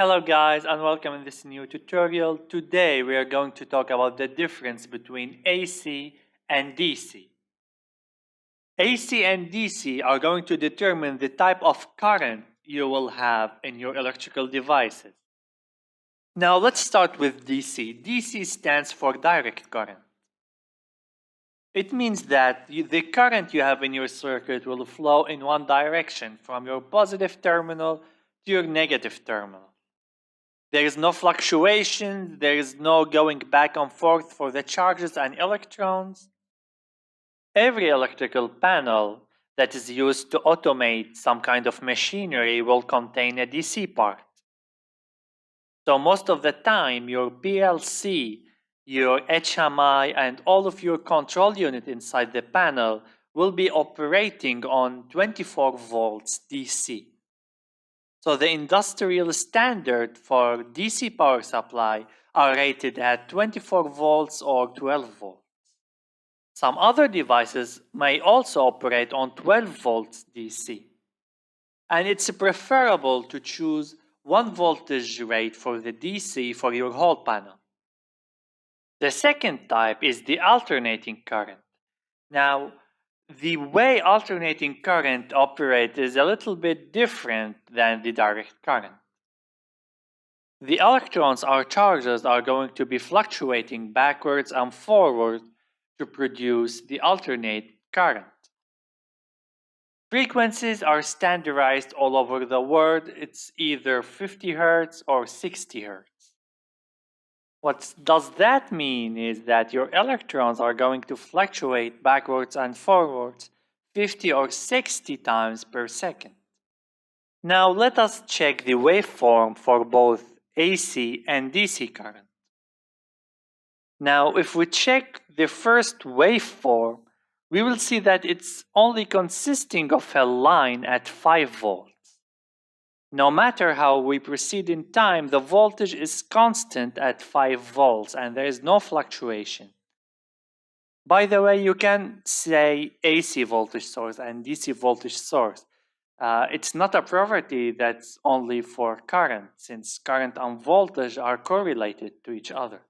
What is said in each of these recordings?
Hello guys and welcome in this new tutorial. Today we are going to talk about the difference between AC and DC. AC and DC are going to determine the type of current you will have in your electrical devices. Now let's start with DC. DC stands for direct current. It means that the current you have in your circuit will flow in one direction from your positive terminal to your negative terminal. There is no fluctuation, there is no going back and forth for the charges and electrons. Every electrical panel that is used to automate some kind of machinery will contain a DC part. So most of the time, your PLC, your HMI, and all of your control unit inside the panel will be operating on 24 volts DC. So the industrial standard for DC power supply are rated at 24 volts or 12 volts. Some other devices may also operate on 12 volts DC. And it's preferable to choose one voltage rate for the DC for your whole panel. The second type is the alternating current. Now, the way alternating current operates is a little bit different than the direct current. The electrons or charges are going to be fluctuating backwards and forward to produce the alternate current. Frequencies are standardized all over the world. It's either 50 Hz or 60 Hz. What does that mean is that your electrons are going to fluctuate backwards and forwards 50 or 60 times per second. Now let us check the waveform for both AC and DC current. Now if we check the first waveform, we will see that it's only consisting of a line at 5 volts. No matter how we proceed in time, the voltage is constant at 5 volts and there is no fluctuation. By the way, you can say AC voltage source and DC voltage source. It's not a property that's only for current, since current and voltage are correlated to each other.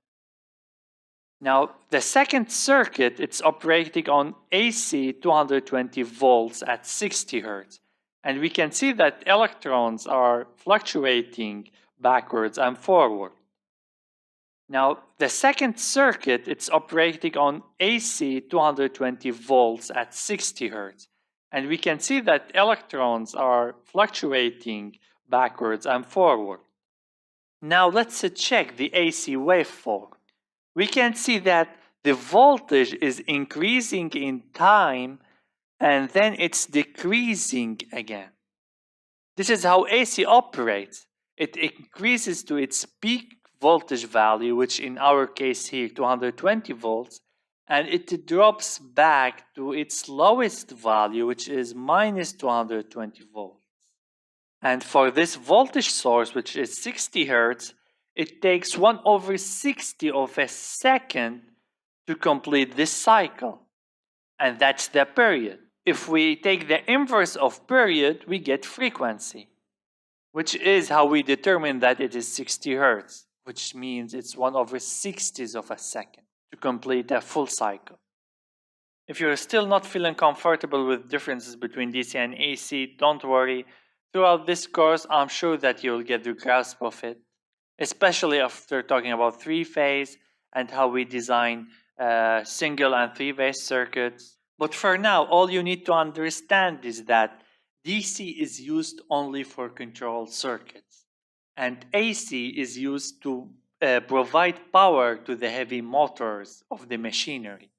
Now, the second circuit, it's operating on AC 220 volts at 60 Hz. And we can see that electrons are fluctuating backwards and forward. Now, the second circuit, it's operating on AC 220 volts at 60 Hz. And we can see that electrons are fluctuating backwards and forward. Now, let's check the AC waveform. We can see that the voltage is increasing in time and then it's decreasing again. This is how AC operates. It increases to its peak voltage value, which in our case here 220 volts, and it drops back to its lowest value, which is minus 220 volts. And for this voltage source, which is 60 Hz, it takes 1/60 of a second to complete this cycle. And that's the period. If we take the inverse of period, we get frequency, which is how we determine that it is 60 Hz, which means it's 1/60 of a second to complete a full cycle. If you're still not feeling comfortable with differences between DC and AC, don't worry. Throughout this course, I'm sure that you'll get the grasp of it, especially after talking about three-phase and how we design single and three-phase circuits. But for now, all you need to understand is that DC is used only for control circuits, and AC is used to provide power to the heavy motors of the machinery.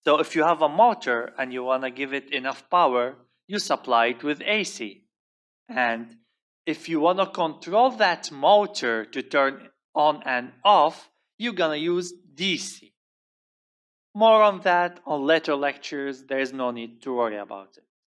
So if you have a motor and you want to give it enough power, you supply it with AC. And if you want to control that motor to turn on and off, you're going to use DC. More on that on later lectures. There is no need to worry about it.